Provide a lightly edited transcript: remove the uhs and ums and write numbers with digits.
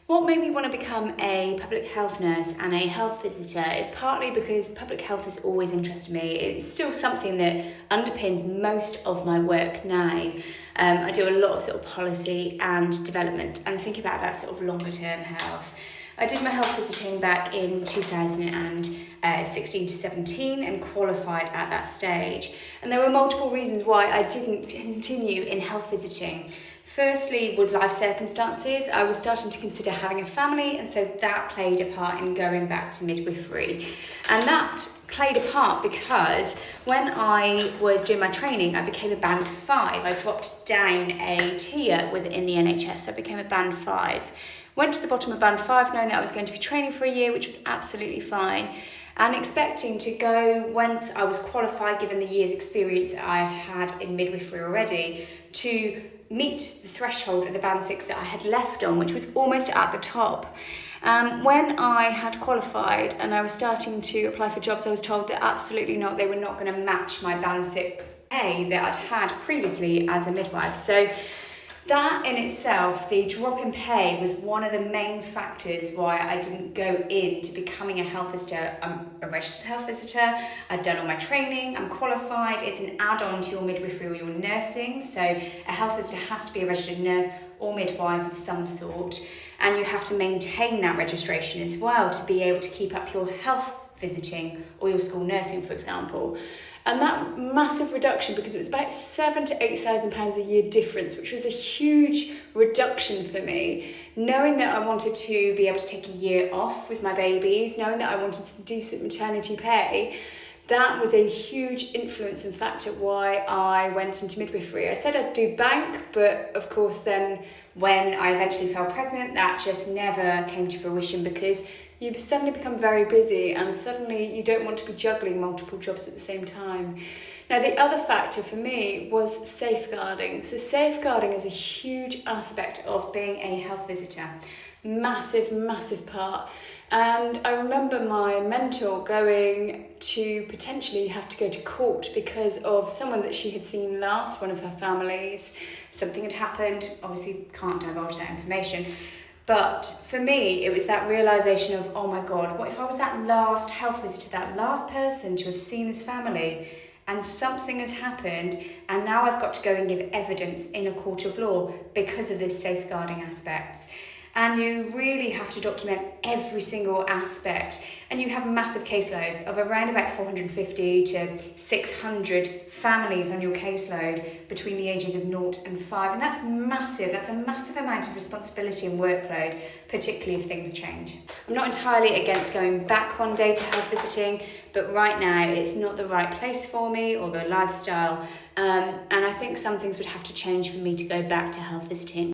What made me want to become a public health nurse and a health visitor is partly because public health has always interested me. It's still something that underpins most of my work now. I do a lot of sort of policy and development and think about that sort of longer term health. I did my health visiting back in 2016 to 17 and qualified at that stage. And there were multiple reasons why I didn't continue in health visiting. Firstly was life circumstances. I was starting to consider having a family, and so that played a part in going back to midwifery. And that played a part because when I was doing my training, I became a band 5. I dropped down a tier within the NHS. I became a band 5. Went to the bottom of band 5 knowing that I was going to be training for a year, which was absolutely fine, and expecting to go, once I was qualified, given the year's experience that I had in midwifery already, to meet the threshold of the band 6 that I had left on, which was almost at the top. When I had qualified and I was starting to apply for jobs, I was told that absolutely not, they were not going to match my band 6A that I'd had previously as a midwife. So that in itself, the drop in pay, was one of the main factors why I didn't go into becoming a health visitor. I'm a registered health visitor, I've done all my training, I'm qualified. It's an add-on to your midwifery or your nursing. So a health visitor has to be a registered nurse or midwife of some sort. And you have to maintain that registration as well to be able to keep up your health visiting or your school nursing, for example. And that massive reduction, because it was about £7,000 to £8,000 a year difference, which was a huge reduction for me. Knowing that I wanted to be able to take a year off with my babies, knowing that I wanted some decent maternity pay, that was a huge influence and factor why I went into midwifery. I said I'd do bank, but of course then when I eventually fell pregnant, that just never came to fruition, because you suddenly become very busy and suddenly you don't want to be juggling multiple jobs at the same time. Now, the other factor for me was safeguarding. So safeguarding is a huge aspect of being a health visitor. Massive, massive part. And I remember my mentor going to potentially have to go to court because of someone that she had seen last, one of her families. Something had happened, obviously can't divulge that information. But for me, it was that realisation of, oh my God, what if I was that last health visitor, that last person to have seen this family, and something has happened, and now I've got to go and give evidence in a court of law because of this safeguarding aspects. And you really have to document every single aspect. And you have massive caseloads of around about 450 to 600 families on your caseload between the ages of 0 and 5. And that's massive. That's a massive amount of responsibility and workload, particularly if things change. I'm not entirely against going back one day to health visiting, but right now it's not the right place for me or the lifestyle. And I think some things would have to change for me to go back to health visiting.